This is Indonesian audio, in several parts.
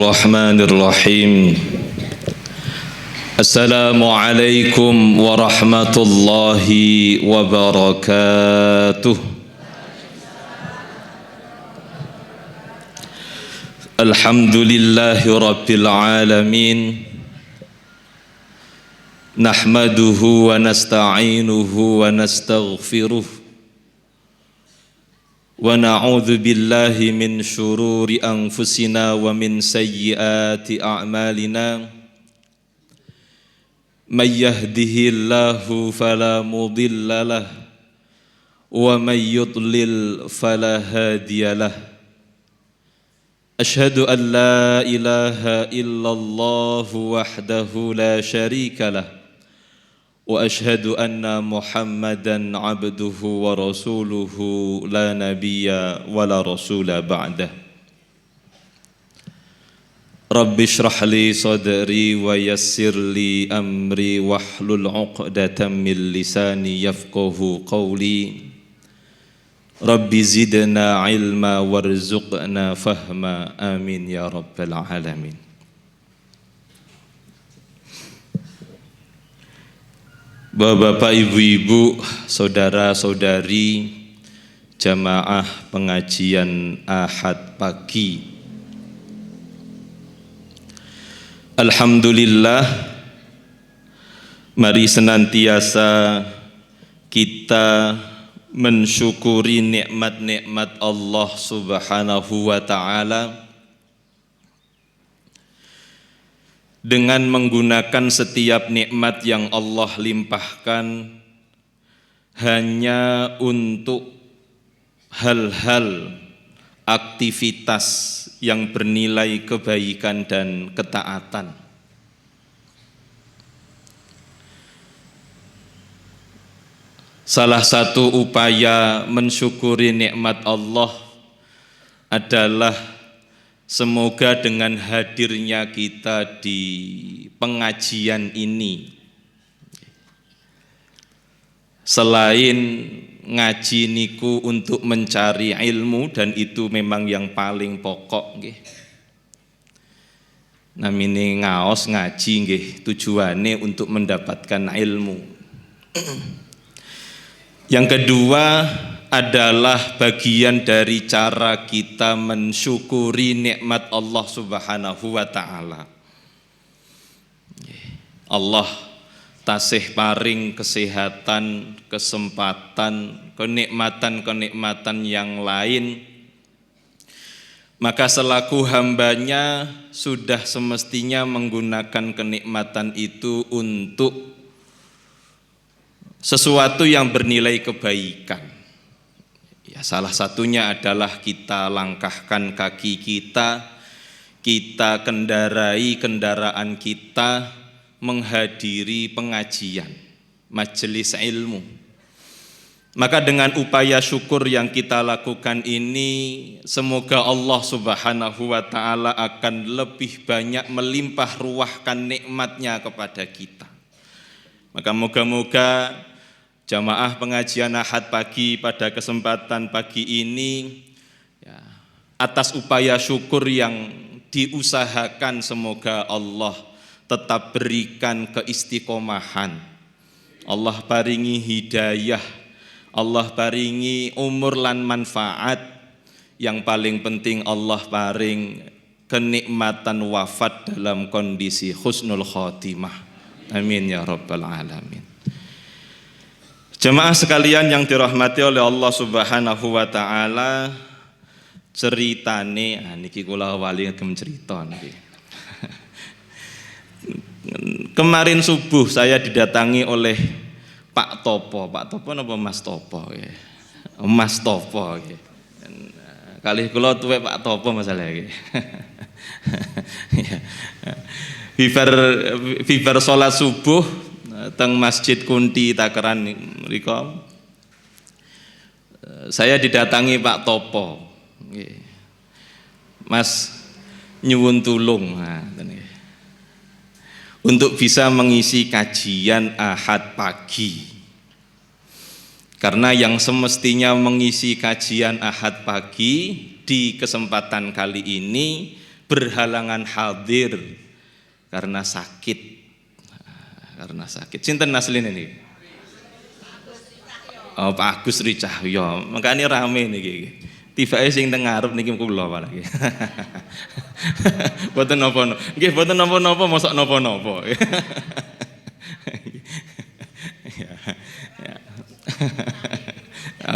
Bismillahirrahmanirrahim. Assalamualaikum warahmatullahi wabarakatuh. Alhamdulillahi rabbil alamin. Nahmaduhu wa nasta'inuhu wa nastaghfiruh. Wa na'udzu billahi min syururi anfusina wa min sayyiati a'malina. May yahdihillahu fala mudilla lah wa may yudlil fala hadiyalah. Asyhadu an la ilaha illallah wahdahu la syarika lah wa asyhadu anna Muhammadan abduhu wa rasuluhu la nabiyya wa la rasula ba'dah. Rabbi shrah li sadri wa yassir li amri wahlul 'uqdatam min lisani yafqahu qawli. Rabbi zidna ilma warzuqna fahma, amin ya rabbal alamin. Bapak-bapak, ibu-ibu, saudara-saudari jamaah pengajian Ahad pagi, alhamdulillah, mari senantiasa kita mensyukuri nikmat-nikmat Allah Subhanahu wa ta'ala dengan menggunakan setiap nikmat yang Allah limpahkan hanya untuk hal-hal aktivitas yang bernilai kebaikan dan ketaatan. Salah satu upaya mensyukuri nikmat Allah adalah semoga dengan hadirnya kita di pengajian ini, selain ngaji niku untuk mencari ilmu, dan itu memang yang paling pokok nggih. Namine ngaos ngaji nggih, tujuannya untuk mendapatkan ilmu. Yang kedua adalah bagian dari cara kita mensyukuri nikmat Allah Subhanahu wa ta'ala. Allah tasih paring kesehatan, kesempatan, kenikmatan-kenikmatan yang lain, maka selaku hambanya sudah semestinya menggunakan kenikmatan itu untuk sesuatu yang bernilai kebaikan. Ya, salah satunya adalah kita langkahkan kaki kita kendarai kendaraan kita menghadiri pengajian, majelis ilmu. Maka dengan upaya syukur yang kita lakukan ini, semoga Allah Subhanahu wa ta'ala akan lebih banyak melimpah ruahkan nikmatnya kepada kita. Maka moga-moga jamaah pengajian Ahad pagi pada kesempatan pagi ini, ya, atas upaya syukur yang diusahakan, semoga Allah tetap berikan keistiqomahan, Allah paringi hidayah, Allah paringi umur lan manfaat, yang paling penting Allah paring kenikmatan wafat dalam kondisi husnul khotimah, amin ya rabbal alamin. Jemaah sekalian yang dirahmati oleh Allah Subhanahu wa ta'ala, ceritane niki kula wali ngem cerita niki. Kemarin subuh saya didatangi oleh Pak Topo napa Mas Topo ya. Mas Topo nggih. Kalih kula tuwek Pak Topo masalah iki. Viver salat subuh teng Masjid Kunti Takeran mriku, saya didatangi Pak Topo, Mas nyuwun tulung untuk bisa mengisi kajian Ahad pagi, karena yang semestinya mengisi kajian Ahad pagi di kesempatan kali ini berhalangan hadir karena sakit. Karena sakit. Sinten asline niki? Oh, Pak Agus Ricahyo. Makane rame niki. Tibake sing teng ngarep niki kula palagi. Boten napa-napa. Nggih boten napa-napa, mosok napa-napa.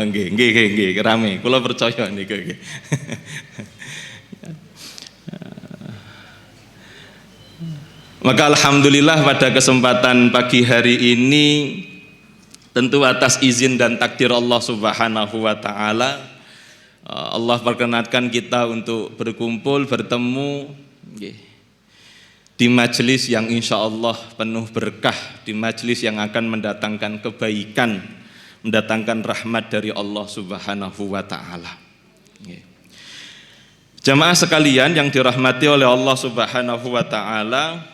Nggih, rame. Kula percaya niku nggih. Maka alhamdulillah pada kesempatan pagi hari ini tentu atas izin dan takdir Allah Subhanahu wa taala Allah perkenankan kita untuk berkumpul bertemu di majelis yang insya Allah penuh berkah, di majelis yang akan mendatangkan kebaikan, mendatangkan rahmat dari Allah Subhanahu wa taala. Jamaah sekalian yang dirahmati oleh Allah Subhanahu wa taala,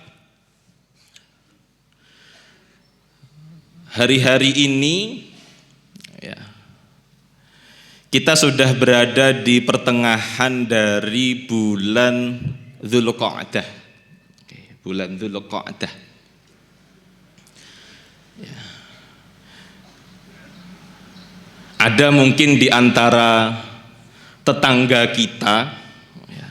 hari-hari ini ya, kita sudah berada di pertengahan dari bulan Dzulqa'dah. Bulan Dzulqa'dah. Ya. Ada mungkin di antara tetangga kita ya,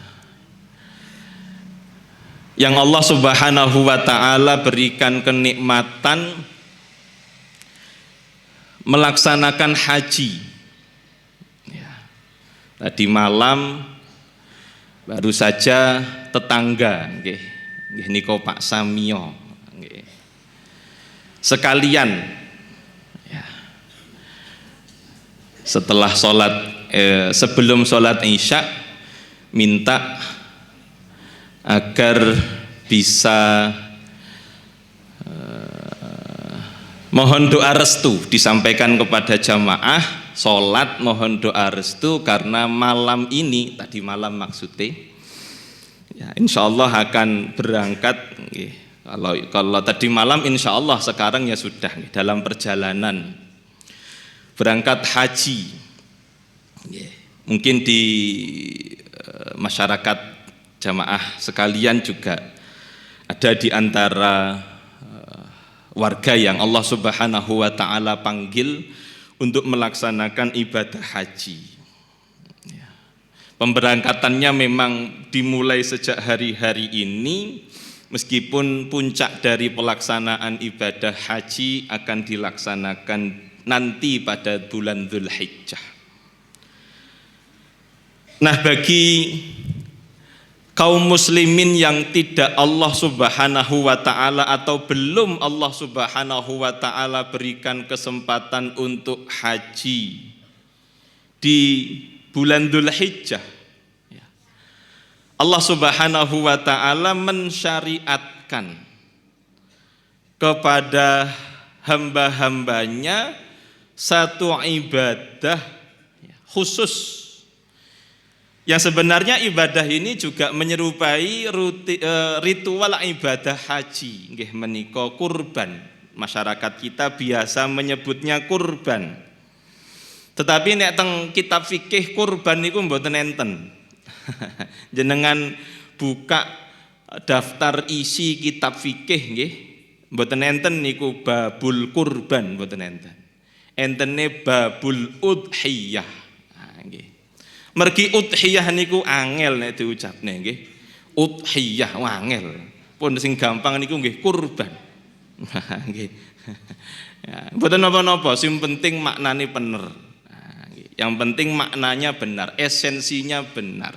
yang Allah Subhanahu wa taala berikan kenikmatan melaksanakan haji. Ya. Tadi malam baru saja tetangga, nggih niko Pak Samio, nggih. Sekalian, ya. Setelah sebelum sholat Isya minta agar bisa mohon doa restu disampaikan kepada jamaah sholat, mohon doa restu karena malam ini, tadi malam maksudnya ya, insya Allah akan berangkat. Kalau tadi malam insya Allah, sekarang ya sudah dalam perjalanan berangkat haji. Mungkin di masyarakat jamaah sekalian juga ada di antara warga yang Allah Subhanahu wa taala panggil untuk melaksanakan ibadah haji. Pemberangkatannya memang dimulai sejak hari-hari ini, meskipun puncak dari pelaksanaan ibadah haji akan dilaksanakan nanti pada bulan Dzulhijjah. Nah, bagi kaum muslimin yang tidak Allah Subhanahu wa taala atau belum Allah Subhanahu wa taala berikan kesempatan untuk haji di bulan Dzulhijjah, Allah Subhanahu wa taala mensyariatkan kepada hamba-hambanya satu ibadah khusus yang sebenarnya ibadah ini juga menyerupai ritual ibadah haji, nggih menika kurban. Masyarakat kita biasa menyebutnya kurban. Tetapi nek teng kitab fikih kurban niku mboten enten. Jenengan buka daftar isi kitab fikih nggih, mboten enten niku babul kurban, mboten enten. Entene babul udhiyah. Nah, nggih. Mergi udhiyah niku angel nek diucapne nggih. Udhiyah angel. Pun sing gampang niku nggih kurban. Nggih. Ya, mboten napa-napa, sing penting maknane bener. Nah, yang penting maknanya benar, esensinya benar.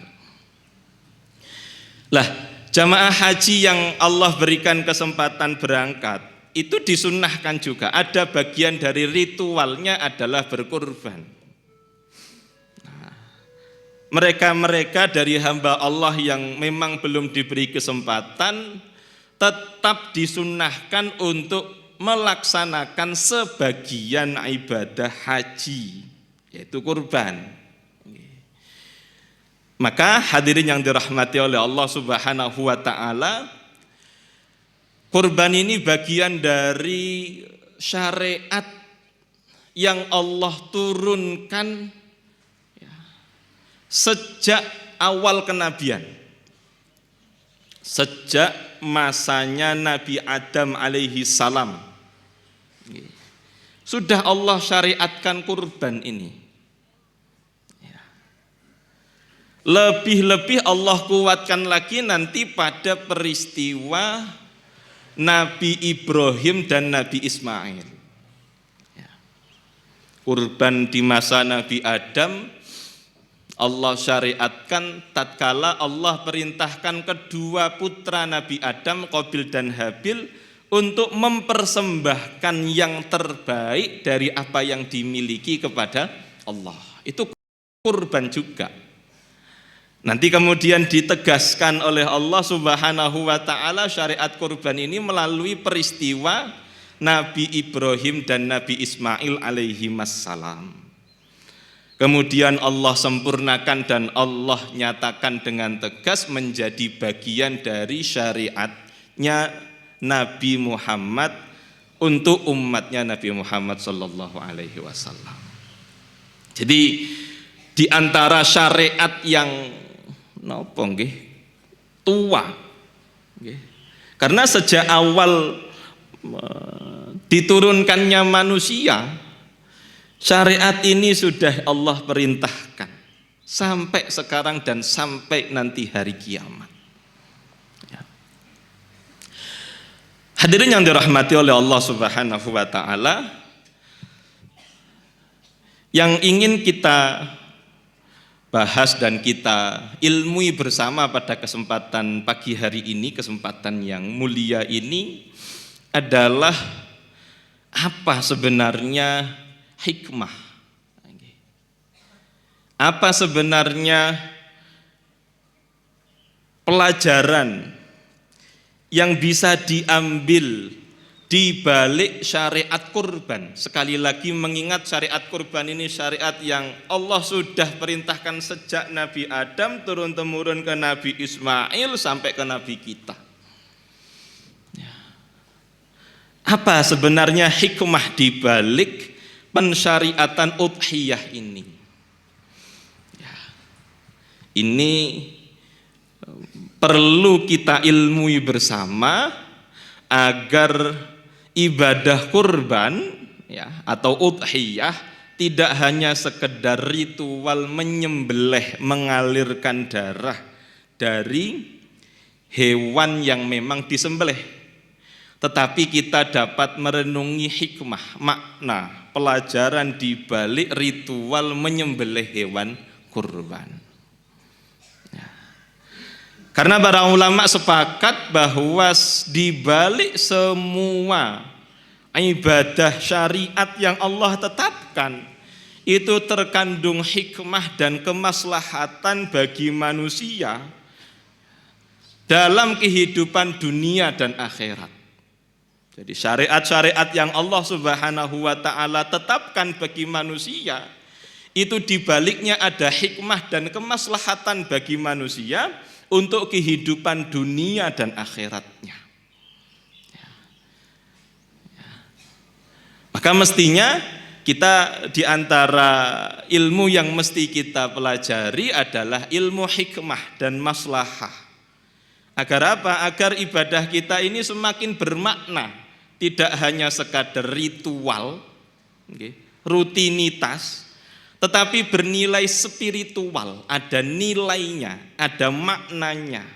Lah, jamaah haji yang Allah berikan kesempatan berangkat itu disunnahkan juga. Ada bagian dari ritualnya adalah berkurban. Mereka-mereka dari hamba Allah yang memang belum diberi kesempatan tetap disunnahkan untuk melaksanakan sebagian ibadah haji, yaitu kurban. Maka hadirin yang dirahmati oleh Allah Subhanahu wa taala, kurban ini bagian dari syariat yang Allah turunkan sejak awal kenabian. sejak masanya Nabi Adam alaihi salam sudah Allah syariatkan kurban ini. Lebih-lebih Allah kuatkan lagi nanti pada peristiwa Nabi Ibrahim dan Nabi Ismail. Kurban di masa Nabi Adam Allah syariatkan tatkala Allah perintahkan kedua putra Nabi Adam, Qabil dan Habil, untuk mempersembahkan yang terbaik dari apa yang dimiliki kepada Allah. Itu kurban juga. Nanti kemudian ditegaskan oleh Allah Subhanahu wa taala syariat kurban ini melalui peristiwa Nabi Ibrahim dan Nabi Ismail alaihi wassalam. Kemudian Allah sempurnakan dan Allah nyatakan dengan tegas menjadi bagian dari syariatnya Nabi Muhammad untuk umatnya Nabi Muhammad sallallahu alaihi wasallam. Jadi di antara syariat yang napa nggih tua nggih. Karena sejak awal diturunkannya manusia, syariat ini sudah Allah perintahkan sampai sekarang dan sampai nanti hari kiamat. Hadirin yang dirahmati oleh Allah Subhanahu wa taala, yang ingin kita bahas dan kita ilmui bersama pada kesempatan pagi hari ini, kesempatan yang mulia ini adalah apa sebenarnya hikmah? Apa sebenarnya pelajaran yang bisa diambil di balik syariat kurban? Sekali lagi mengingat syariat kurban ini syariat yang Allah sudah perintahkan sejak Nabi Adam turun-temurun ke Nabi Ismail sampai ke Nabi kita. Apa sebenarnya hikmah di balik pensyariatan udhiyah ini? Ini perlu kita ilmui bersama agar ibadah kurban atau udhiyah tidak hanya sekedar ritual menyembelih, mengalirkan darah dari hewan yang memang disembelih, tetapi kita dapat merenungi hikmah, makna, pelajaran di balik ritual menyembelih hewan kurban. Karena para ulama sepakat bahwa di balik semua ibadah syariat yang Allah tetapkan itu terkandung hikmah dan kemaslahatan bagi manusia dalam kehidupan dunia dan akhirat. Jadi syariat-syariat yang Allah Subhanahu wa taala tetapkan bagi manusia itu di baliknya ada hikmah dan kemaslahatan bagi manusia untuk kehidupan dunia dan akhiratnya. Maka mestinya kita di antara ilmu yang mesti kita pelajari adalah ilmu hikmah dan maslahah. Agar apa? Agar ibadah kita ini semakin bermakna, tidak hanya sekadar ritual, rutinitas, tetapi bernilai spiritual, ada nilainya, ada maknanya.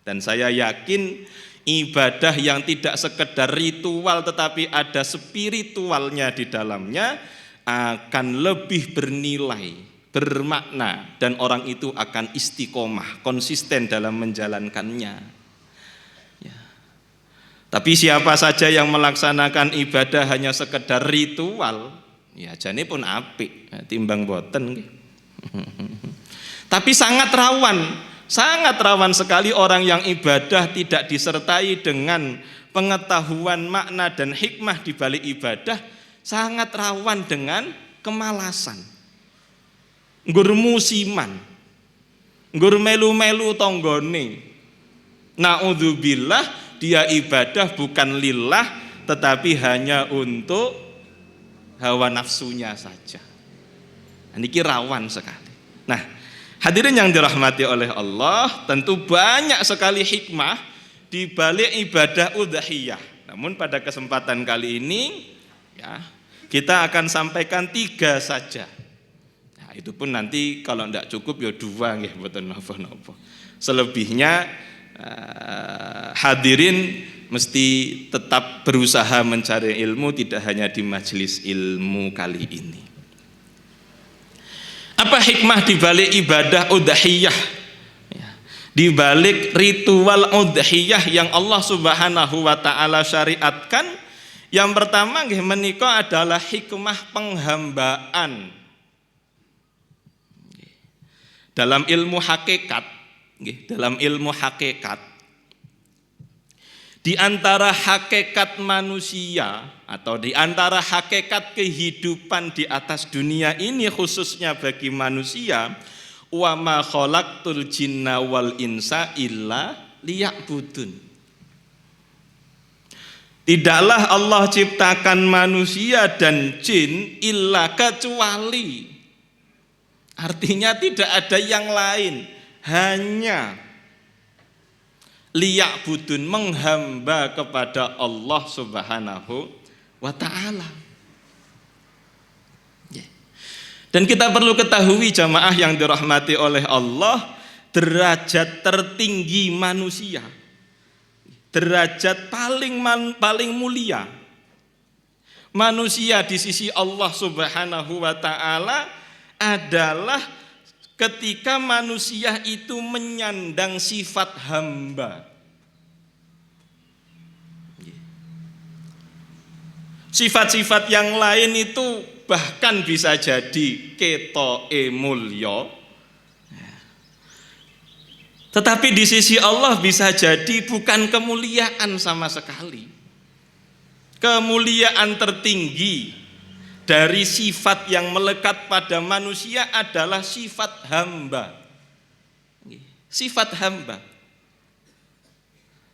Dan saya yakin ibadah yang tidak sekedar ritual tetapi ada spiritualnya di dalamnya akan lebih bernilai, bermakna, dan orang itu akan istiqomah, konsisten dalam menjalankannya. Tapi siapa saja yang melaksanakan ibadah hanya sekedar ritual, ya jane pun apik timbang boten. Tapi sangat rawan sekali orang yang ibadah tidak disertai dengan pengetahuan makna dan hikmah di balik ibadah, sangat rawan dengan kemalasan, nggur musiman, nggur melu-melu tonggone. Naudzubillah, dia ibadah bukan lillah tetapi hanya untuk hawa nafsunya saja. Ini rawan sekali. Nah, Hadirin yang dirahmati oleh Allah, tentu banyak sekali hikmah di balik ibadah udhiyah. Namun pada kesempatan kali ini ya, kita akan sampaikan 3 saja. Nah, itu pun nanti kalau tidak cukup ya 2 nggih mboten napa-napa. Selebihnya hadirin mesti tetap berusaha mencari ilmu, tidak hanya di majelis ilmu kali ini. Apa hikmah di balik ibadah udhiyah? Di balik ritual udhiyah yang Allah Subhanahu wa taala syariatkan, yang pertama nggih menika adalah hikmah penghambaan. Dalam ilmu hakikat, dalam ilmu hakikat, di antara hakikat manusia atau di antara hakikat kehidupan di atas dunia ini khususnya bagi manusia, wa ma khalaqtul jinna wal insa illa liya'budun. Tidaklah Allah ciptakan manusia dan jin illa kecuali, artinya tidak ada yang lain, hanya liya'budun, menghamba kepada Allah Subhanahu wa ta'ala. Dan kita perlu ketahui jamaah yang dirahmati oleh Allah, derajat tertinggi manusia, derajat paling mulia manusia di sisi Allah Subhanahu wa ta'ala adalah ketika manusia itu menyandang sifat hamba. Sifat-sifat yang lain itu bahkan bisa jadi ketoke mulya, tetapi di sisi Allah bisa jadi bukan kemuliaan sama sekali. Kemuliaan tertinggi dari sifat yang melekat pada manusia adalah sifat hamba. Sifat hamba.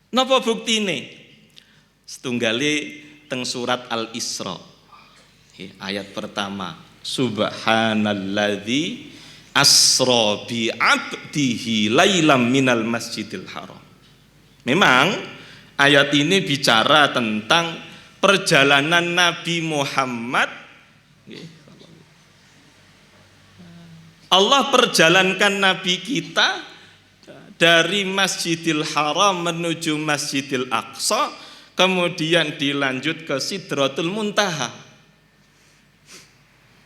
Napa buktine? Setunggale teng surat Al-Isra. Ayat pertama, subhanalladzi asra bi 'abdihi lailam minal masjidil haram. Memang ayat ini bicara tentang perjalanan Nabi Muhammad. Allah perjalankan Nabi kita dari Masjidil Haram menuju Masjidil Aqsa, kemudian dilanjut ke Sidratul Muntaha.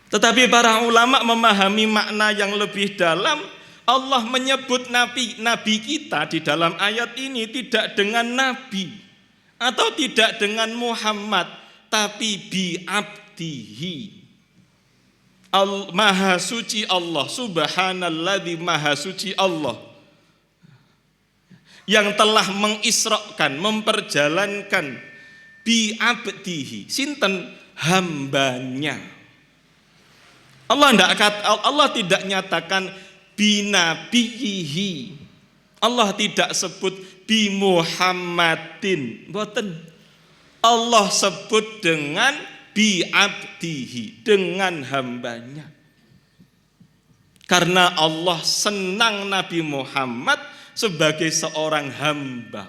Tetapi para ulama memahami makna yang lebih dalam. Allah menyebut nabi kita di dalam ayat ini tidak dengan nabi atau tidak dengan Muhammad, tapi bi abdihi. Maha suci Allah, subhanalladzi maha suci Allah yang telah mengisrakan, memperjalankan bi abdihi, sinten, hambanya. Allah tidak nyatakan binabiyihi. Allah tidak sebut bi Muhammadin. Mboten. Allah sebut dengan bi abdihi, dengan hambanya. Karena Allah senang Nabi Muhammad sebagai seorang hamba.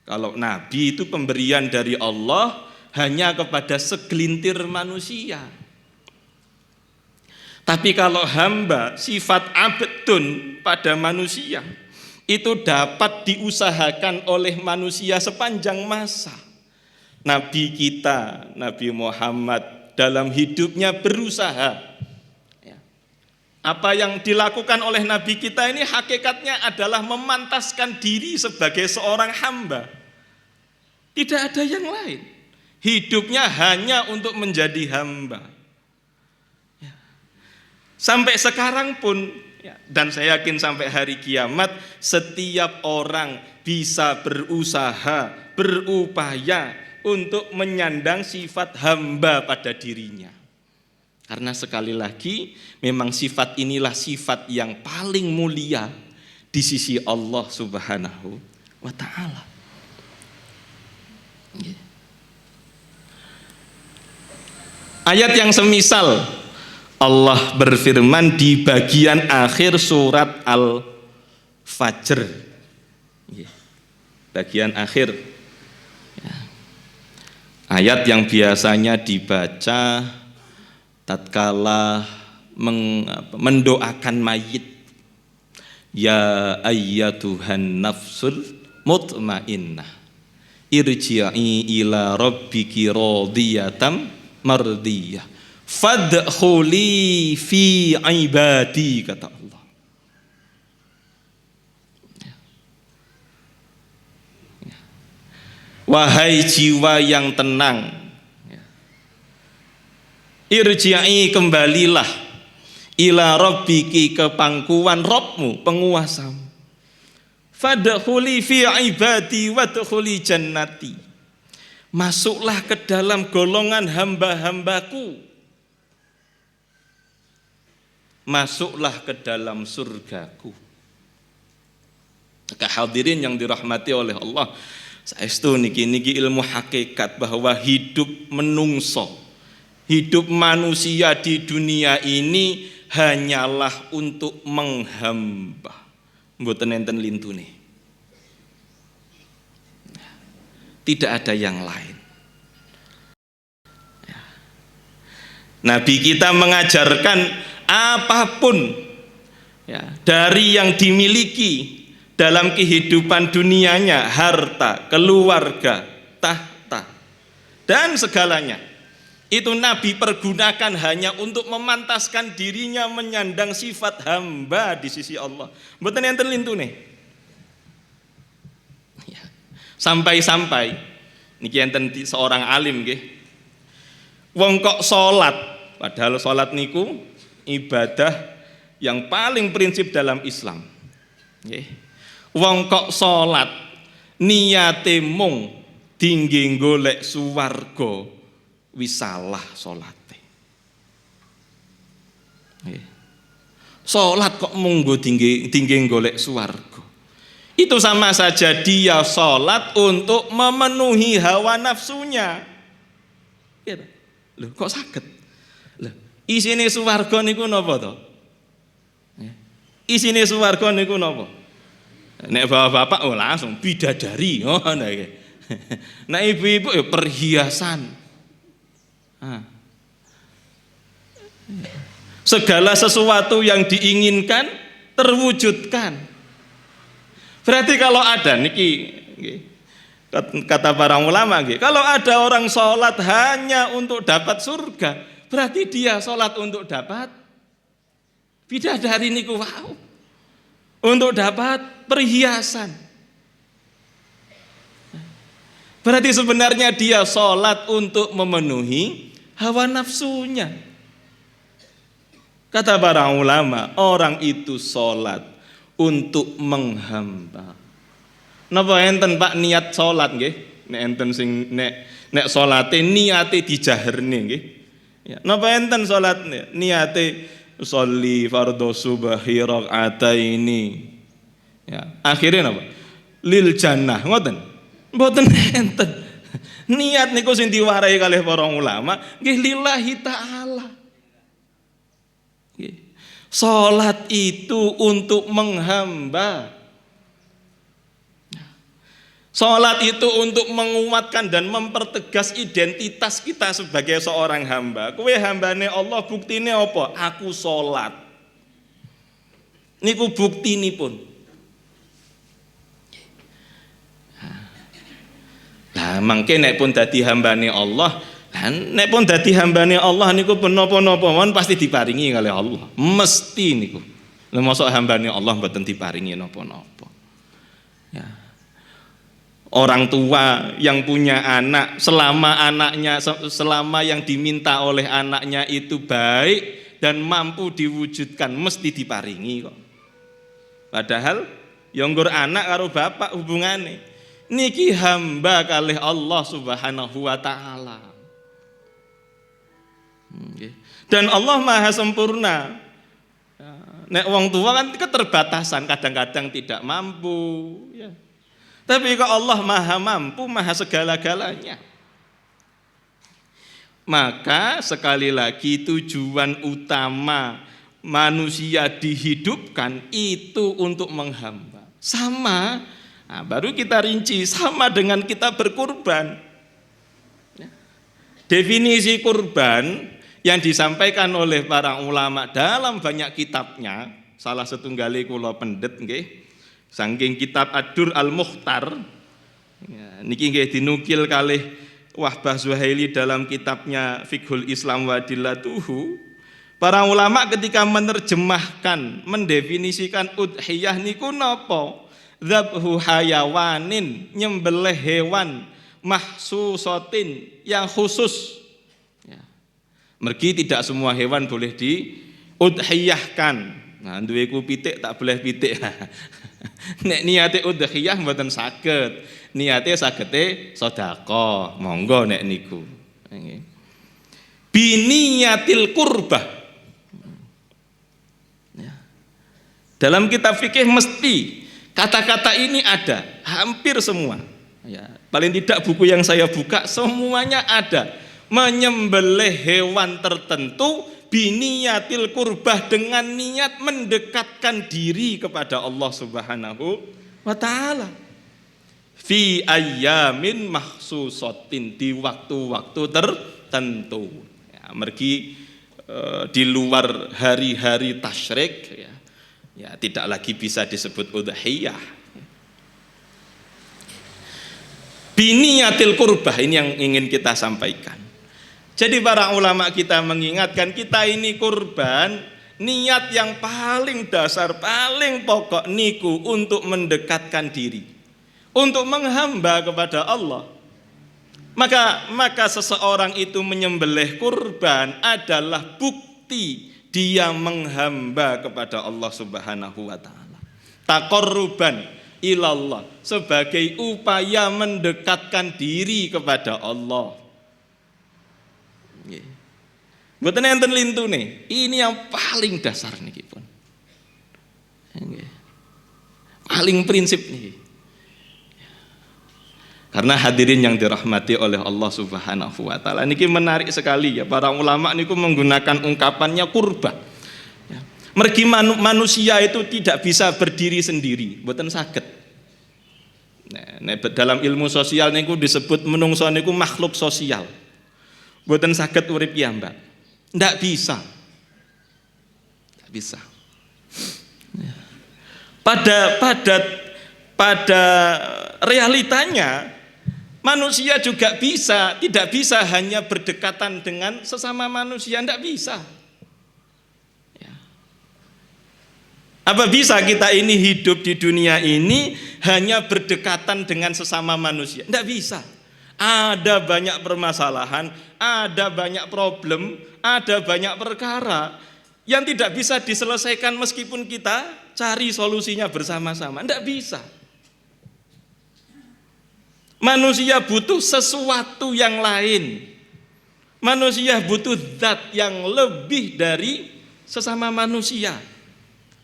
Kalau nabi itu pemberian dari Allah hanya kepada segelintir manusia. Tapi kalau hamba, sifat abdun pada manusia, itu dapat diusahakan oleh manusia sepanjang masa. Nabi kita, Nabi Muhammad dalam hidupnya berusaha. Apa yang dilakukan oleh Nabi kita ini hakikatnya adalah memantaskan diri sebagai seorang hamba. Tidak ada yang lain. Hidupnya hanya untuk menjadi hamba. Sampai sekarang pun, dan saya yakin sampai hari kiamat, setiap orang bisa berusaha, berupaya untuk menyandang sifat hamba pada dirinya. Karena sekali lagi, memang sifat inilah sifat yang paling mulia di sisi Allah Subhanahu wa ta'ala. Ayat yang semisal Allah berfirman di bagian akhir surat Al-Fajr, bagian akhir, ayat yang biasanya dibaca tatkala mendoakan mayit. Ya ayyatuhan nafsul mutmainnah irji'i ila rabbiki radiyatan mardiyah fadkhuli fi ibadi, kata Allah. Wahai jiwa yang tenang, irji'i, kembalilah, ila rabbiki, ke pangkuan Rabbmu, penguasamu. Fadkhuli fi ibadi wadkhuli jannati, masuklah ke dalam golongan hamba-hambaku, masuklah ke dalam surgaku. Maka hadirin yang dirahmati oleh Allah, saestu niki ilmu hakikat bahwa hidup menungso, hidup manusia di dunia ini hanyalah untuk menghamba, mboten enten lintune. Tidak ada yang lain. Nabi kita mengajarkan apapun dari yang dimiliki dalam kehidupan dunianya, harta, keluarga, tahta, dan segalanya, itu Nabi pergunakan hanya untuk memantaskan dirinya menyandang sifat hamba di sisi Allah. Mboten enten lintune. Sampai-sampai niki enten seorang alim nggih. Wong kok salat, padahal salat niku ibadah yang paling prinsip dalam Islam. Nggih. Wong kok salat niate mung dingge golek swarga, wis salah salate. Nggih. Salat kok mung nggo dingge golek swarga. Itu sama saja dia sholat untuk memenuhi hawa nafsunya. Loh, kok saged? Loh, isine swarga niku napa to? Isine swarga niku napa? Nek bapak-bapak langsung bidadari, ngono iki. Nek ibu-ibu ya perhiasan. Segala sesuatu yang diinginkan terwujudkan. Berarti kalau ada niki, kata para ulama, kalau ada orang sholat hanya untuk dapat surga, berarti dia sholat untuk dapat bidadari niku, wow, untuk dapat perhiasan. Berarti sebenarnya dia sholat untuk memenuhi hawa nafsunya. Kata para ulama, orang itu sholat untuk menghamba. Napa enten Pak niat salat nggih? Nek enten sing nek salate niate dijaherne nggih. Ya, napa enten salat niate sholli fardhu subhi rakaataini. Ya, akhirnya napa? Lil jannah, ngoten. Mboten enten. Niat niku sing diwarai kalih para ulama nggih lillahi taala. Nggih. Salat itu untuk menghamba. Salat itu untuk menguatkan dan mempertegas identitas kita sebagai seorang hamba. Kowe hambane Allah, buktine apa? Aku salat. Niku buktinipun. Lah mangke nek pun dadi hambane Allah, nek pun dadi hambane Allah niku napa-napa mawon pasti diparingi kalih Allah. Mesti niku. Lha mosok hambane Allah mboten diparingi napa-napa. Ya. Orang tua yang punya anak, selama yang diminta oleh anaknya itu baik dan mampu diwujudkan, mesti diparingi kok. Padahal yang nggur anak karo bapak hubungane niki hamba kalih Allah Subhanahu wa taala. Dan Allah Maha sempurna. Nek wong tua kan keterbatasan, kadang-kadang tidak mampu, ya. Tapi kok Allah Maha mampu, Maha segala-galanya. Maka sekali lagi tujuan utama manusia dihidupkan itu untuk menghamba. Sama, nah, baru kita rinci, sama dengan kita berkurban. Definisi kurban yang disampaikan oleh para ulama dalam banyak kitabnya, salah setunggali kula pendet nggih, saking kitab Ad-Dur Al-Mukhtar, ya, niki nggih dinukil kalih Wahbah Zuhaili dalam kitabnya Fiqhul Islam wa Adillatuhu. Para ulama ketika menerjemahkan, mendefinisikan udhiyah niku napa? Dzabhu hayawanin, nyembelih hewan mahsusatin yang khusus. Ya. Mergi tidak semua hewan boleh diudhiyahkan. Nah, duwe ku pitik tak boleh pitik. Nek niate udhiyah mboten saged. Niate sagete sedekah. Monggo nek niku. Nggih. Biniyatil qurbah. Ya. Dalam kitab fikih mesti kata-kata ini ada hampir semua. Ya, paling tidak buku yang saya buka semuanya ada. Menyembelih hewan tertentu biniyatil qurbah, dengan niat mendekatkan diri kepada Allah Subhanahu wa taala. Fi ayyamin mahsusatin, di waktu-waktu tertentu. Ya, mergi di luar hari-hari tasyrik ya. Ya, tidak lagi bisa disebut udhiyah. Biniyatil qurbah, ini yang ingin kita sampaikan. Jadi para ulama kita mengingatkan kita ini kurban, niat yang paling dasar, paling pokok niku untuk mendekatkan diri, untuk menghamba kepada Allah. Maka seseorang itu menyembelih kurban adalah bukti dia menghamba kepada Allah Subhanahu wa taala. Taqarruban ilallah, sebagai upaya mendekatkan diri kepada Allah. Mboten enten lintune. Ini yang paling dasar niki pun. Paling prinsip niki. Karena hadirin yang dirahmati oleh Allah Subhanahu wa taala, niki menarik sekali ya, para ulama niku menggunakan ungkapannya kurban. Mergi manusia itu tidak bisa berdiri sendiri, mboten saged. Nah, dalam ilmu sosial niku disebut menungso niku makhluk sosial. Mboten saged urip piyambak. Ndak bisa. Ndak bisa. Pada realitanya manusia juga tidak bisa hanya berdekatan dengan sesama manusia, ndak bisa. Apa bisa kita ini hidup di dunia ini hanya berdekatan dengan sesama manusia? Tidak bisa. Ada banyak permasalahan, ada banyak problem, ada banyak perkara yang tidak bisa diselesaikan meskipun kita cari solusinya bersama-sama. Tidak bisa. Manusia butuh sesuatu yang lain. Manusia butuh zat yang lebih dari sesama manusia.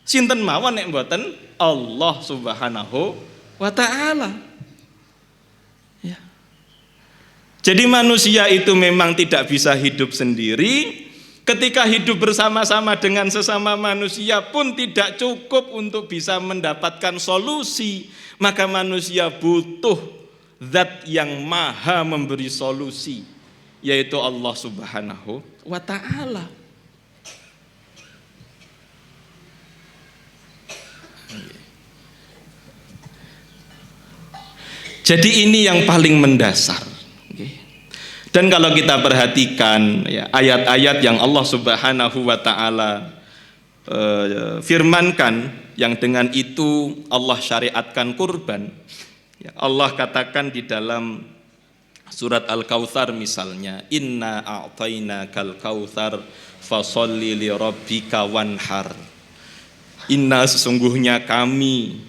Sinten mawon nek mboten Allah Subhanahu wa taala. Ya. Jadi manusia itu memang tidak bisa hidup sendiri. Ketika hidup bersama-sama dengan sesama manusia pun tidak cukup untuk bisa mendapatkan solusi. Maka manusia butuh zat yang maha memberi solusi, yaitu Allah Subhanahu wa taala. Jadi ini yang paling mendasar. Dan kalau kita perhatikan ya, ayat-ayat yang Allah Subhanahu wa taala firmankan, yang dengan itu Allah syariatkan kurban. Ya, Allah katakan di dalam surat Al-Kautsar misalnya, inna a'tainakal kautsar fasholli li rabbika wanhar. Inna, sesungguhnya kami,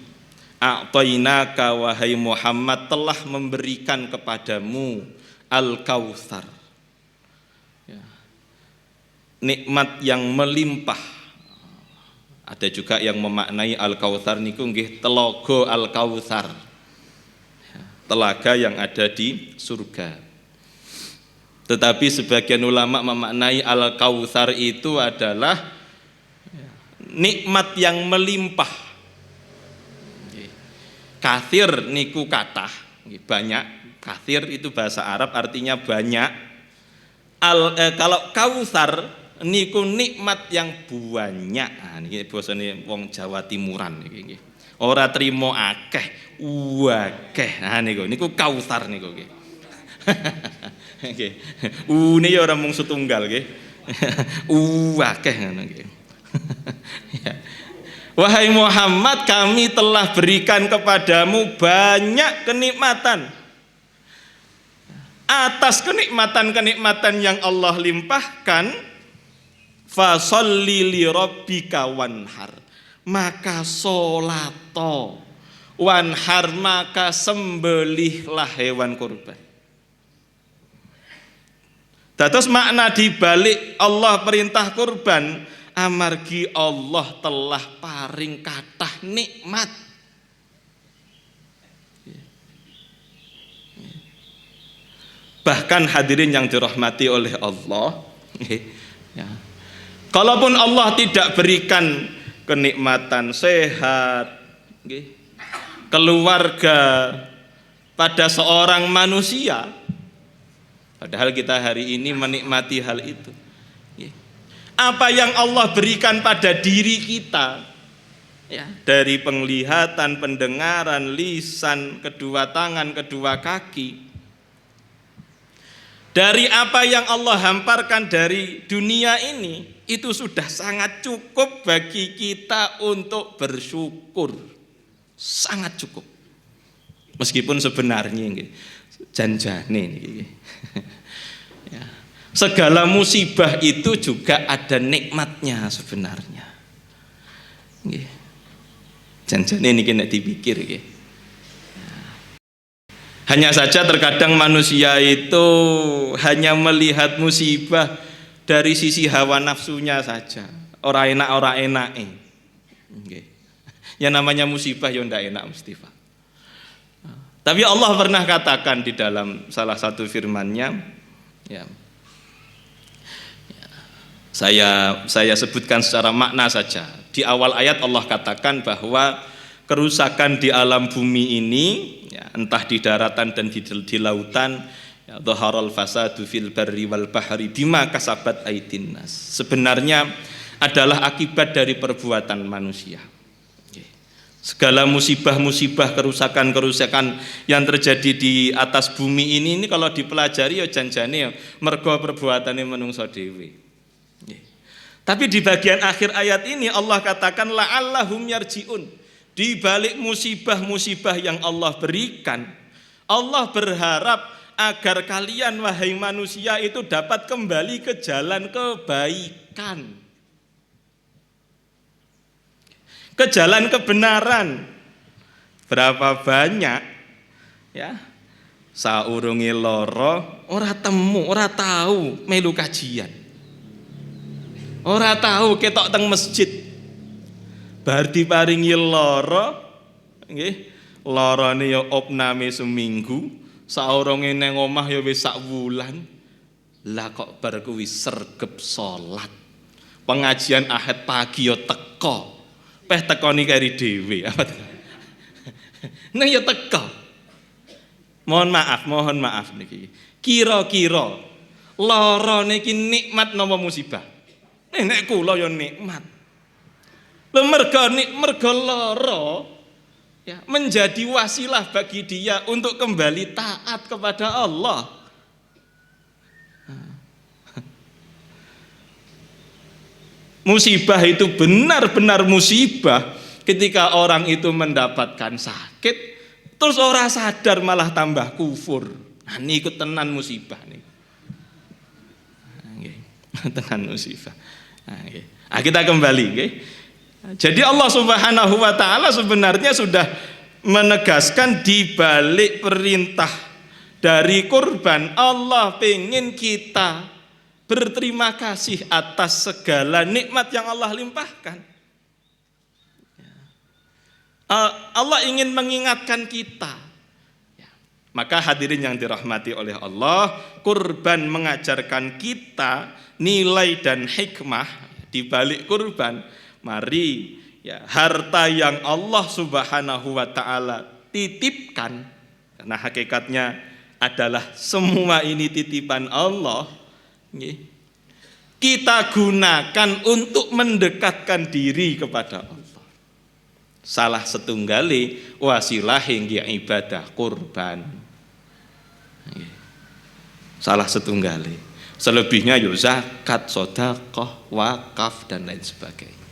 a'tainaka wahai Muhammad, telah memberikan kepadamu Al-Kautsar, ya, nikmat yang melimpah. Ada juga yang memaknai Al-Kautsar niku nggih telaga Al-Kautsar, ya, telaga yang ada di surga. Tetapi sebagian ulama memaknai Al-Kautsar itu adalah nikmat yang melimpah. Katsir niku kathah, banyak. Katsir itu bahasa Arab artinya banyak. Kalau Kautsar niku nikmat yang banyak. Nah, niki basane wong Jawa Timuran niki. Ora trimo akeh, akeh. Nah niku Kautsar niku nggih. Nggih. Une ya ora mung setunggal nggih. Akeh ngono nggih. Wahai Muhammad, kami telah berikan kepadamu banyak kenikmatan. Atas kenikmatan-kenikmatan yang Allah limpahkan, fasholli li rabbika wanhar, maka sholato, wanhar maka sembelihlah hewan kurban. Dados makna dibalik Allah perintah kurban, amargi Allah telah paring kathah nikmat. Bahkan hadirin yang dirahmati oleh Allah, ya. Kalaupun Allah tidak berikan kenikmatan sehat, keluarga pada seorang manusia, padahal kita hari ini menikmati hal itu. Apa yang Allah berikan pada diri kita, ya, dari penglihatan, pendengaran, lisan, kedua tangan, kedua kaki, dari apa yang Allah hamparkan dari dunia ini, itu sudah sangat cukup bagi kita untuk bersyukur. Sangat cukup. Meskipun sebenarnya janjane niki. Ya. Segala musibah itu juga ada nikmatnya sebenarnya. Nggih. Janjane niki nek dipikir nggih. Hanya saja terkadang manusia itu hanya melihat musibah dari sisi hawa nafsunya saja. Ora enak. Yang namanya musibah ya ndak enak mesti, Pak. Tapi Allah pernah katakan di dalam salah satu firman-Nya, ya. Saya sebutkan secara makna saja. Di awal ayat Allah katakan bahwa kerusakan di alam bumi ini, ya, entah di daratan dan di lautan, ya, dhaharal fasadu fil barri wal bahri bima kasabat aydin nas, sebenarnya adalah akibat dari perbuatan manusia. Segala musibah-musibah, kerusakan-kerusakan yang terjadi di atas bumi ini kalau dipelajari ya janjane ya mergo perbuatane manungsa dhewe. Tapi di bagian akhir ayat ini Allah katakan la'allahum yarji'un. Di balik musibah-musibah yang Allah berikan, Allah berharap agar kalian wahai manusia itu dapat kembali ke jalan kebaikan, ke jalan kebenaran. Berapa banyak, ya, saurunge lara ora temu, ora tahu melu kajian, ora tahu ketok teng masjid. Bar diparingi lara, nggih, larane ya opname seminggu, saurunge nang omah ya wis sak wulan. Lah kok bar kuwi sregep salat. Pengajian Ahad pagi ya teko. Peh tekoni kari dhewe. Nang ya teko. Mohon maaf niki. Kira-kira lara niki nikmat napa musibah? Nek kula ya nikmat. Mergo lara, ya, menjadi wasilah bagi dia untuk kembali taat kepada Allah. Musibah itu benar-benar musibah ketika orang itu mendapatkan sakit terus orang sadar malah tambah kufur. Nah, ini ikut tenan musibah nih. Tenan musibah. Nah, kita kembali, nggih. Jadi Allah Subhanahu wa taala sebenarnya sudah menegaskan di balik perintah dari kurban, Allah pengen kita berterima kasih atas segala nikmat yang Allah limpahkan. Allah ingin mengingatkan kita, Maka hadirin yang dirahmati oleh Allah, kurban mengajarkan kita nilai dan hikmah di balik kurban. Mari ya, harta yang Allah Subhanahu wa taala titipkan, karena hakikatnya adalah semua ini titipan Allah, kita gunakan untuk mendekatkan diri kepada Allah. Salah setunggali wasilah hingga ibadah kurban. Salah setunggali. Selebihnya yo zakat, sedekah, wakaf dan lain sebagainya.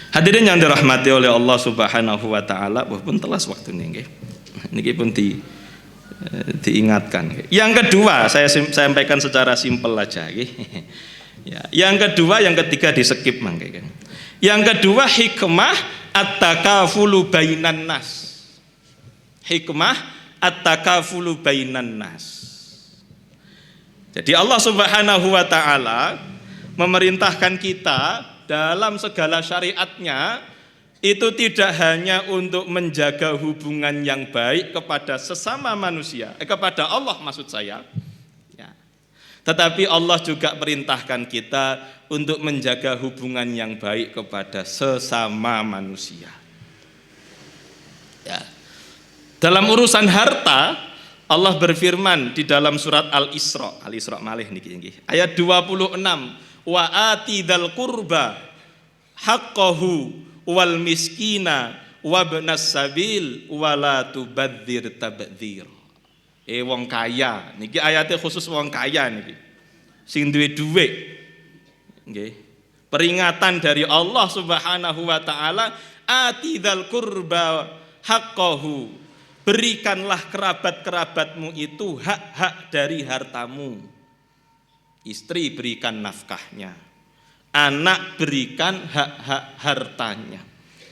Hadirin yang dirahmati oleh Allah Subhanahu wa taala, pun telas waktu nggih. Niki pun diingatkan. Yang kedua, saya sampaikan secara simpel aja nggih. Ya, yang kedua, yang ketiga di-skip mangke. Yang kedua, hikmah at-takafulu bainan nas. Hikmah at-takafulu bainan nas. Jadi Allah Subhanahu wa taala memerintahkan kita dalam segala syariatnya itu tidak hanya untuk menjaga hubungan yang baik kepada sesama manusia, kepada Allah maksud saya, ya. Tetapi Allah juga perintahkan kita untuk menjaga hubungan yang baik kepada sesama manusia. Ya. Dalam urusan harta, Allah berfirman di dalam surat Al-Isra malih niki ayat 26, wa atidal qurba haqqahu wal miskina wabnas sabil wala tubadzir tabdzir. Wong kaya niki ayatnya khusus wong kaya niki sing duwe dhuwit nggih. Peringatan dari Allah Subhanahu wa taala, atidal qurba haqqahu, berikanlah kerabat-kerabatmu itu hak-hak dari hartamu. Istri berikan nafkahnya, anak berikan hak-hak hartanya,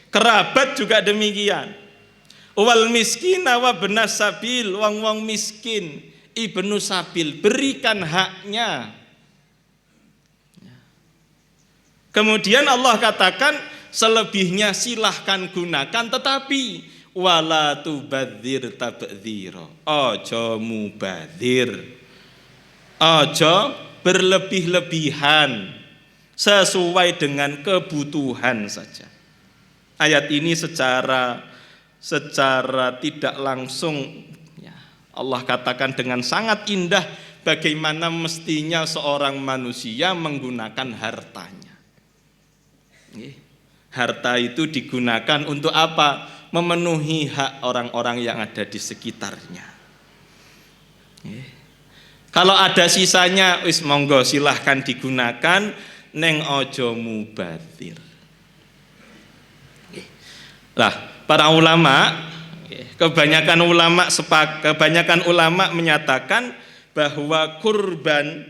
kerabat juga demikian. Wal miskina wa benas sabil, wong-wong miskin, ibnu sabil, berikan haknya. Kemudian Allah katakan selebihnya silahkan gunakan, tetapi wala tubadzir tabdzira, ojo mubadzir, ojo berlebih-lebihan, sesuai dengan kebutuhan saja. Ayat ini secara tidak langsung ya, Allah katakan dengan sangat indah bagaimana mestinya seorang manusia menggunakan hartanya. Harta itu digunakan untuk apa? Memenuhi hak orang-orang yang ada di sekitarnya. Kalau ada sisanya, wis monggo silahkan digunakan, neng ojo mubadzir. Lah, para ulama, kebanyakan ulama menyatakan bahwa kurban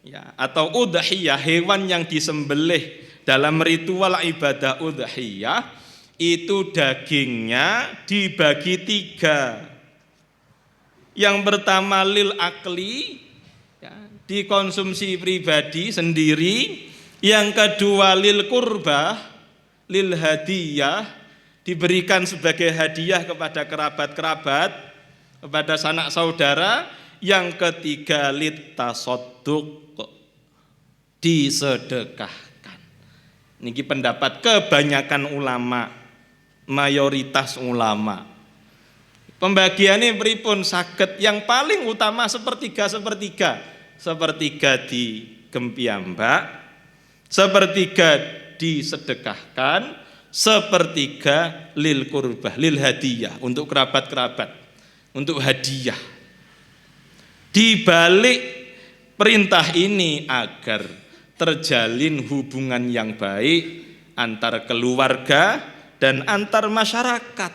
ya, atau udhiyah, hewan yang disembelih dalam ritual ibadah udhiyah itu dagingnya dibagi 3. Yang pertama lil akli, ya, dikonsumsi pribadi sendiri. Yang kedua lil kurbah, lil hadiyah, diberikan sebagai hadiah kepada kerabat-kerabat, kepada sanak saudara. Yang ketiga lit tasadduq, disedekahkan. Niki pendapat kebanyakan ulama, mayoritas ulama. Pembagiannya pripun saged, yang paling utama sepertiga di gempiyambak, sepertiga disedekahkan, sepertiga lil kurbah, lil hadiyah, untuk kerabat-kerabat, untuk hadiah. Di balik perintah ini agar terjalin hubungan yang baik antar keluarga dan antar masyarakat.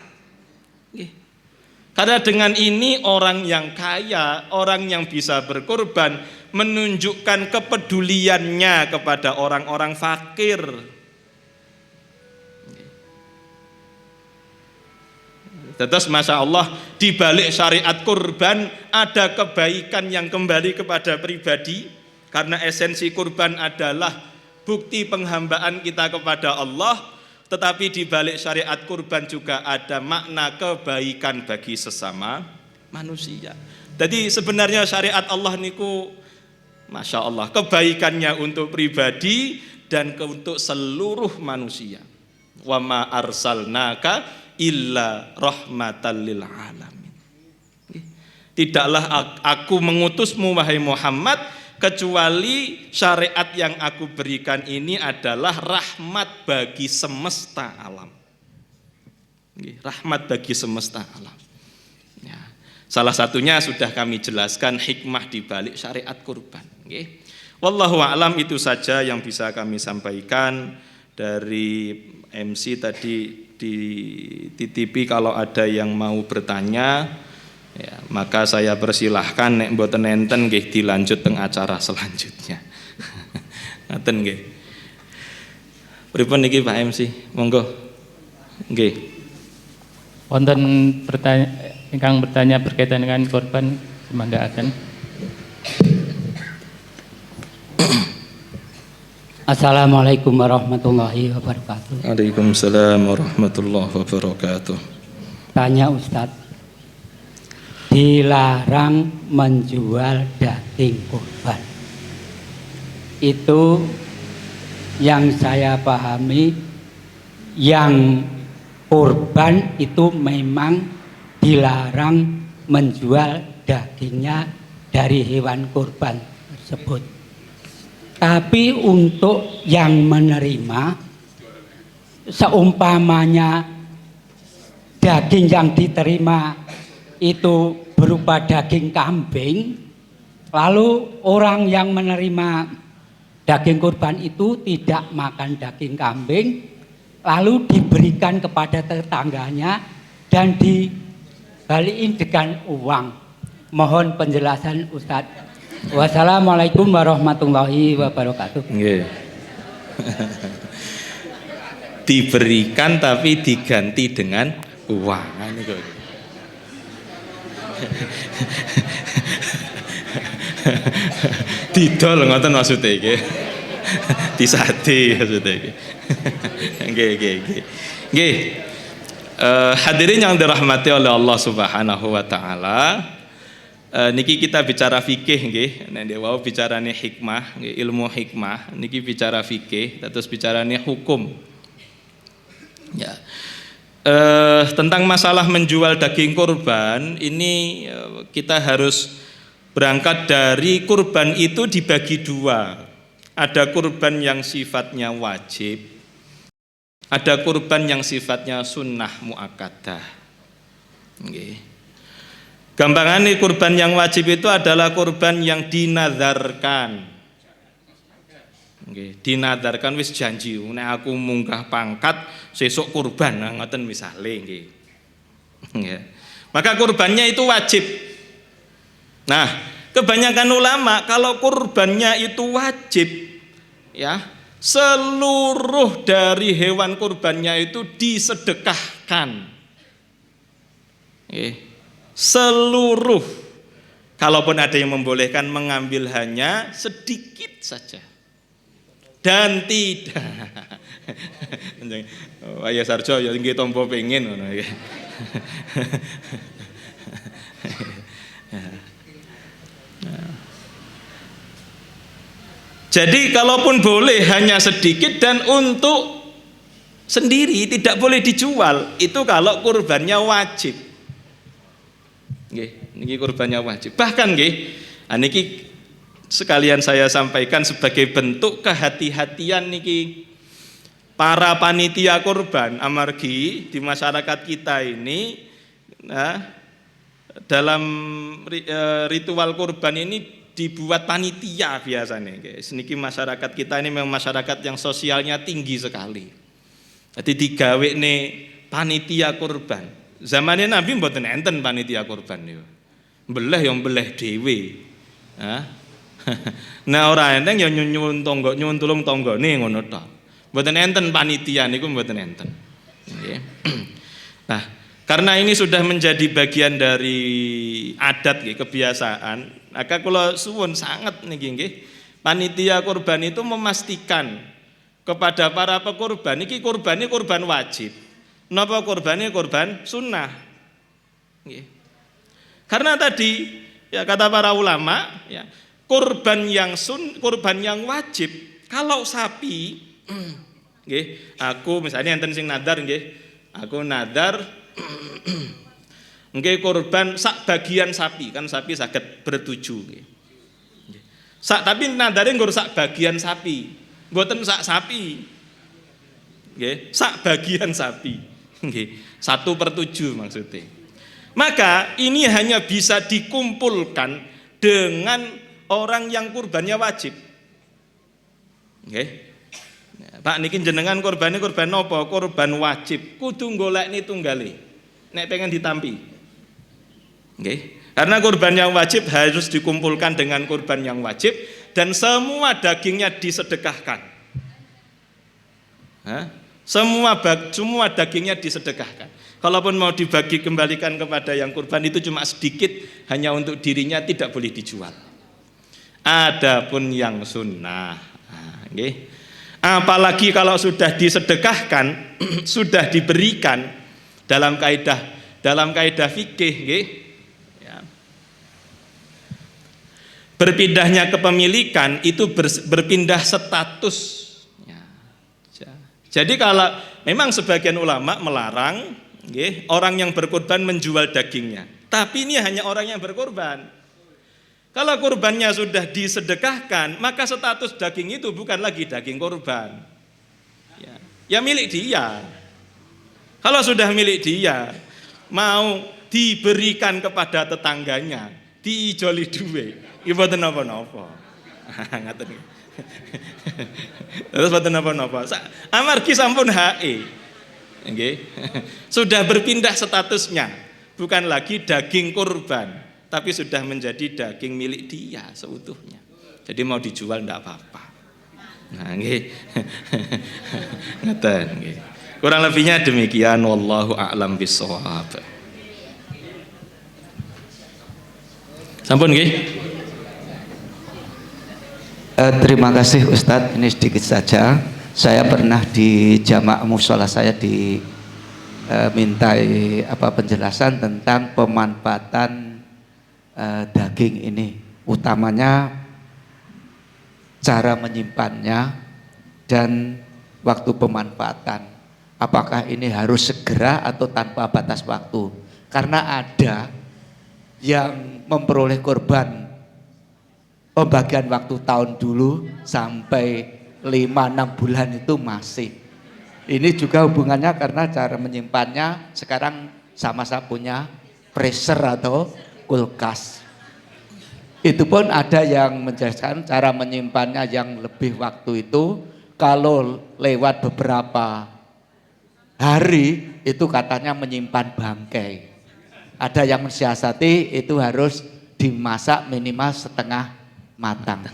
Karena dengan ini orang yang kaya, orang yang bisa berkorban, menunjukkan kepeduliannya kepada orang-orang fakir. Terus Masya Allah, di balik syariat kurban ada kebaikan yang kembali kepada pribadi. Karena esensi kurban adalah bukti penghambaan kita kepada Allah. tetapi di balik syariat kurban juga ada makna kebaikan bagi sesama manusia. Jadi sebenarnya syariat Allah niku Masya Allah, kebaikannya untuk pribadi dan untuk seluruh manusia. Wa ma arsalnaka illa rahmatan lil alamin. Tidaklah aku mengutusmu wahai Muhammad kecuali syariat yang aku berikan ini adalah rahmat bagi semesta alam. Rahmat bagi semesta alam. Ya. Salah satunya sudah kami jelaskan hikmah di balik syariat kurban. Wallahu a'lam, itu saja yang bisa kami sampaikan. Dari MC tadi dititipi kalau ada yang mau bertanya, ya, maka saya persilahkan, nek mboten enten nggih dilanjut teng acara selanjutnya. Ngaten nggih. Pripun niki Pak MC? Monggo. Nggih. Wonten ingkang bertanya berkaitan dengan korban, semanggaken. Assalamualaikum warahmatullahi wabarakatuh. Waalaikumsalam warahmatullahi wabarakatuh. Tanya Ustadz, dilarang menjual daging kurban. Itu yang saya pahami, yang kurban itu memang dilarang menjual dagingnya dari hewan kurban tersebut. Tapi untuk yang menerima, seumpamanya daging yang diterima itu berupa daging kambing, lalu orang yang menerima daging kurban itu tidak makan daging kambing, lalu diberikan kepada tetangganya dan dibalikin dengan uang. Mohon penjelasan Ustadz. Wassalamualaikum warahmatullahi wabarakatuh. Nggih. Diberikan tapi diganti dengan uang. Niku. Didol ngoten maksude iki. Disate maksude iki. Nggih. Hadirin yang dirahmati oleh Allah Subhanahu wa taala. Niki kita bicara fikih nggih, nek wau bicarane hikmah, nggih, ilmu hikmah, niki bicara fikih, terus bicarane hukum. Ya. Tentang masalah menjual daging kurban ini kita harus berangkat dari kurban itu dibagi dua. Ada kurban yang sifatnya wajib, ada kurban yang sifatnya sunnah muakkadah. Nggih. Gampangannya kurban yang wajib itu adalah kurban yang dinadzarkan. Nggih, dinadzarkan wis janji, nek aku munggah pangkat sesuk kurban, ngoten misale nggih. Nggih. Maka kurbannya itu wajib. Nah, kebanyakan ulama kalau kurbannya itu wajib, ya, seluruh dari hewan kurbannya itu disedekahkan. Nggih. Seluruh, kalaupun ada yang membolehkan mengambil hanya sedikit saja dan tidak. Ayah Sarjo ya nggih tombo pengen ngono ya. Jadi kalaupun boleh hanya sedikit dan untuk sendiri, tidak boleh dijual. Itu kalau kurbannya wajib. Nggih, niki kurbannya wajib. Bahkan nggih, niki sekalian saya sampaikan sebagai bentuk kehati-hatian niki para panitia kurban amargi di masyarakat kita ini, nah, dalam ritual kurban ini dibuat panitia biasanya, guys. Niki masyarakat kita ini memang masyarakat yang sosialnya tinggi sekali. Jadi digawe nih panitia kurban. Zamannya Nabi mboten enten panitia kurban niku. Mbeleh yang mbeleh dhewe. Nah ora enteng ya nyuwun tangga, nyuwun tulung tanggane ngono tok. Mboten enten panitia niku mboten enten. Nggih. Nah, karena ini sudah menjadi bagian dari adat nggih, kebiasaan, maka kula suwun sangat niki nggih. Panitia kurban itu memastikan kepada para pekurban iki kurbane kurban wajib. Napa kurbane kurban sunnah? Nggih. Karena tadi ya kata para ulama ya, kurban yang wajib kalau sapi nggih, aku misalnya enten sing nadar nggih. Aku nadar nggih kurban sak bagian sapi, kan sapi saged bertujuh nggih. Tapi nadare nggur sak bagian sapi, mboten sak sapi. Nggih, sak bagian sapi. Nggih, 1/7 maksudnya. Maka ini hanya bisa dikumpulkan dengan orang yang kurbannya wajib. Nggih. Pak niki jenengan kurban napa? Kurban wajib. Kudu golekne tunggale. Nek pengen ditampi. Nggih. Karena kurban yang wajib harus dikumpulkan dengan kurban yang wajib dan semua dagingnya disedekahkan. Hah? Semua dagingnya disedekahkan. Kalaupun mau dibagi kembalikan kepada yang kurban itu cuma sedikit, hanya untuk dirinya, tidak boleh dijual. Adapun yang sunnah, okay. Apalagi kalau sudah disedekahkan, sudah diberikan dalam kaidah fikih, okay. Ya. Berpindahnya kepemilikan itu berpindah status. Jadi kalau memang sebagian ulama melarang orang yang berkorban menjual dagingnya, tapi ini hanya orang yang berkorban. Kalau kurbannya sudah disedekahkan, maka status daging itu bukan lagi daging korban, ya milik dia. Kalau sudah milik dia, mau diberikan kepada tetangganya, diijoli duwe, ibadah napa-napa. Ngaten. Terus boten napa-napa. Amargi sampun HE. Nggih. Sudah berpindah statusnya, bukan lagi daging kurban, tapi sudah menjadi daging milik dia seutuhnya. Jadi mau dijual ndak apa-apa. Nah, nggih. Ngeten nggih. Kurang lebihnya demikian, wallahu a'lam bishawab. Sampun nggih. Terima kasih Ustadz, ini sedikit saja. Saya pernah di jamaah mushola saya dimintai penjelasan tentang pemanfaatan daging ini, utamanya cara menyimpannya dan waktu pemanfaatan. Apakah ini harus segera atau tanpa batas waktu? Karena ada yang memperoleh korban pembagian waktu tahun dulu sampai 5-6 bulan itu masih. Ini juga hubungannya karena cara menyimpannya sekarang sama-sama punya freezer atau kulkas. Itu pun ada yang menjelaskan cara menyimpannya yang lebih waktu itu kalau lewat beberapa hari itu katanya menyimpan bangkai. Ada yang mensiasati itu harus dimasak minimal setengah matang.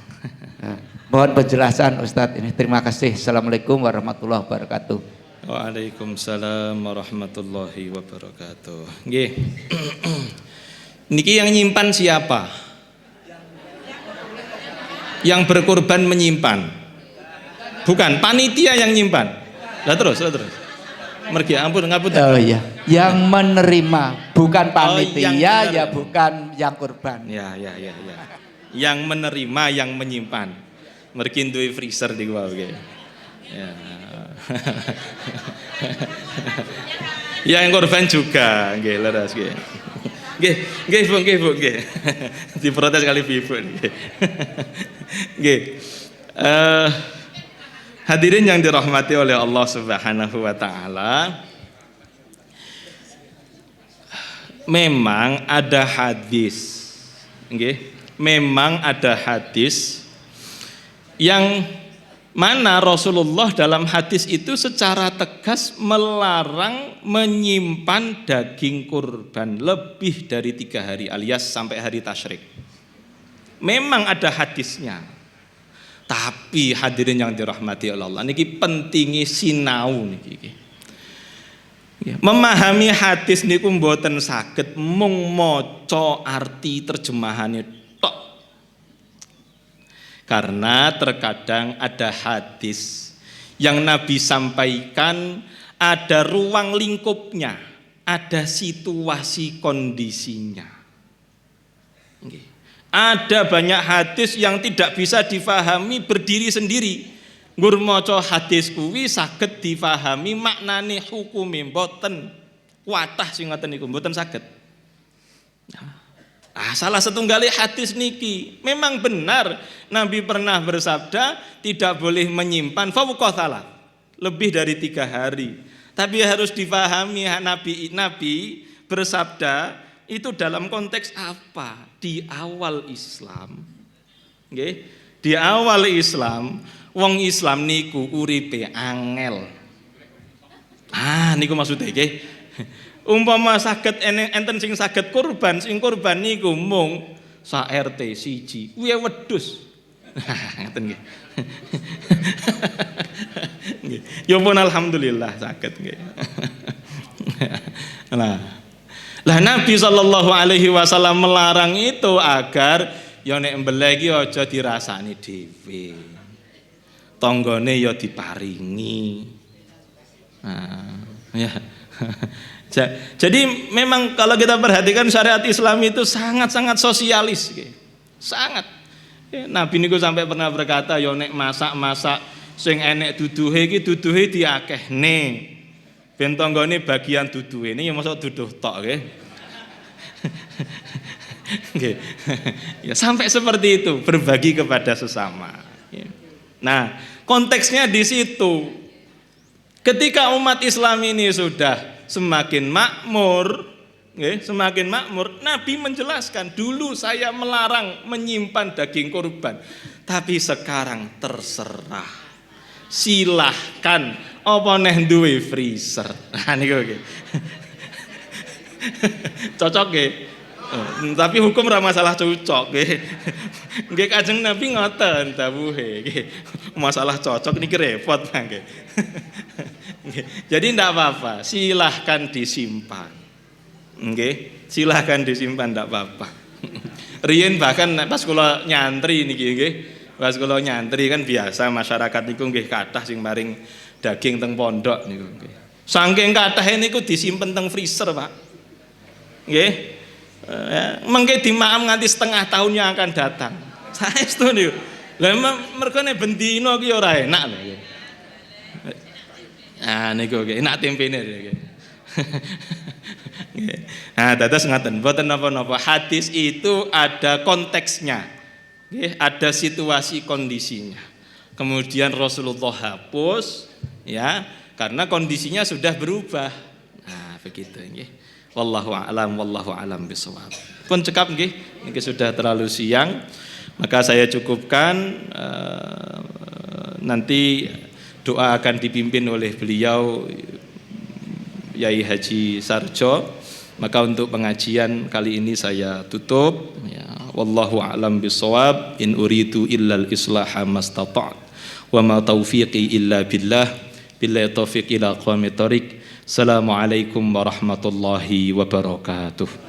Mohon penjelasan Ustadz ini. Terima kasih. Assalamualaikum warahmatullahi wabarakatuh. Waalaikumsalam warahmatullahi wabarakatuh. Nggih. Niki yang nyimpan siapa? Yang berkorban menyimpan. Bukan panitia yang nyimpan. Lah terus. Mergi ampun ngapun. Oh iya. Yang menerima, bukan panitia, ya bukan yang korban. Ya. Yang menerima, yang menyimpan. Mergi duwe freezer di bawah nggih. Ya. Yang korban juga nggih leres nggih. Nggih Bu nggih. Diprotes kali Ibu nggih. Nggih. Hadirin yang dirahmati oleh Allah Subhanahu wa taala. Memang ada hadis. Nggih. Memang ada hadis yang mana Rasulullah dalam hadis itu secara tegas melarang menyimpan daging kurban lebih dari 3 hari alias sampai hari tasyrik. Memang ada hadisnya. Tapi hadirin yang dirahmati Allah, niki pentingi sinau niki. Memahami hadis niku mboten saged mung maca arti terjemahane. Karena terkadang ada hadis Yang Nabi sampaikan ada ruang lingkupnya, ada situasi kondisinya. Ada banyak hadis yang tidak bisa difahami berdiri sendiri. Ngur maca hadis kuwi saged difahami maknane hukume mboten kuatah sing ngoten niku mboten saged. Salah setunggal hadis niki memang benar Nabi pernah bersabda tidak boleh menyimpan fauqa salat lebih dari 3 hari. Tapi harus difahami Nabi bersabda itu dalam konteks apa? Di awal Islam. Nggih, di awal Islam wong Islam niku uripe angel. Niku maksudnya nggih. Umpama saged enten sing saged kurban, sing kurban niku mung sak RT siji. Kuwi wedhus. Ngoten nggih. Nggih. Ya pun alhamdulillah saged nggih. Lah Nabi sallallahu alaihi wasallam melarang itu agar ya nek embelih iki aja dirasani dhewe. Tanggane ya diparingi. Ya. Jadi memang kalau kita perhatikan syariat Islam itu sangat-sangat sosialis, sangat. Nabi niku sampai pernah berkata, yo nek masak-masak sing enek duduhe iki duduhe diakehne. Ben tanggane bagian duduhe ini ya mosok duduh tok nggih. Nggih. Ya sampai seperti itu, berbagi kepada sesama. Nah, konteksnya di situ. Ketika umat Islam ini sudah semakin makmur, Nabi menjelaskan dulu saya melarang menyimpan daging kurban, tapi sekarang terserah, silahkan apa neh duwe freezer. Niku nggih. Cocok nggih. Tapi hukum ra masalah cocok nggih. Nggih Kanjeng Nabi ngoten dawuhe nggih. Masalah cocok niki repot nggih. Jadi tidak apa-apa, silahkan disimpan. Nggih, silahkan disimpan tidak apa-apa. Riyen bahkan pas kula nyantri niki nggih, pas kula nyantri kan biasa masyarakat niku nggih kathah sing maring daging teng pondok niku nggih. Saking kathahe niku disimpen teng freezer, Pak. Nggih. Mengke dimaam nganti setengah tahun yang akan datang. Saestu niku. Lah mergone bendina ki ora enak lho. Niku nggih enak tempene nggih. Dados ngaten, mboten napa-napa. Hadis itu ada konteksnya. Nggih, ada situasi kondisinya. Kemudian Rasulullah hapus ya, karena kondisinya sudah berubah. Begitu nggih. Wallahu a'lam bishawab. Pun cekap nggih, niki sudah terlalu siang. Maka saya cukupkan, nanti doa akan dipimpin oleh beliau Yai Haji Sarjo. Maka untuk pengajian kali ini saya tutup ya. Wallahu a'lam bishawab. In uridu illal islaha mastata'tu wa ma taufiqi illa billah. Billahi taufiq ila aqwamit thoriq. Assalamualaikum warahmatullahi wabarakatuh.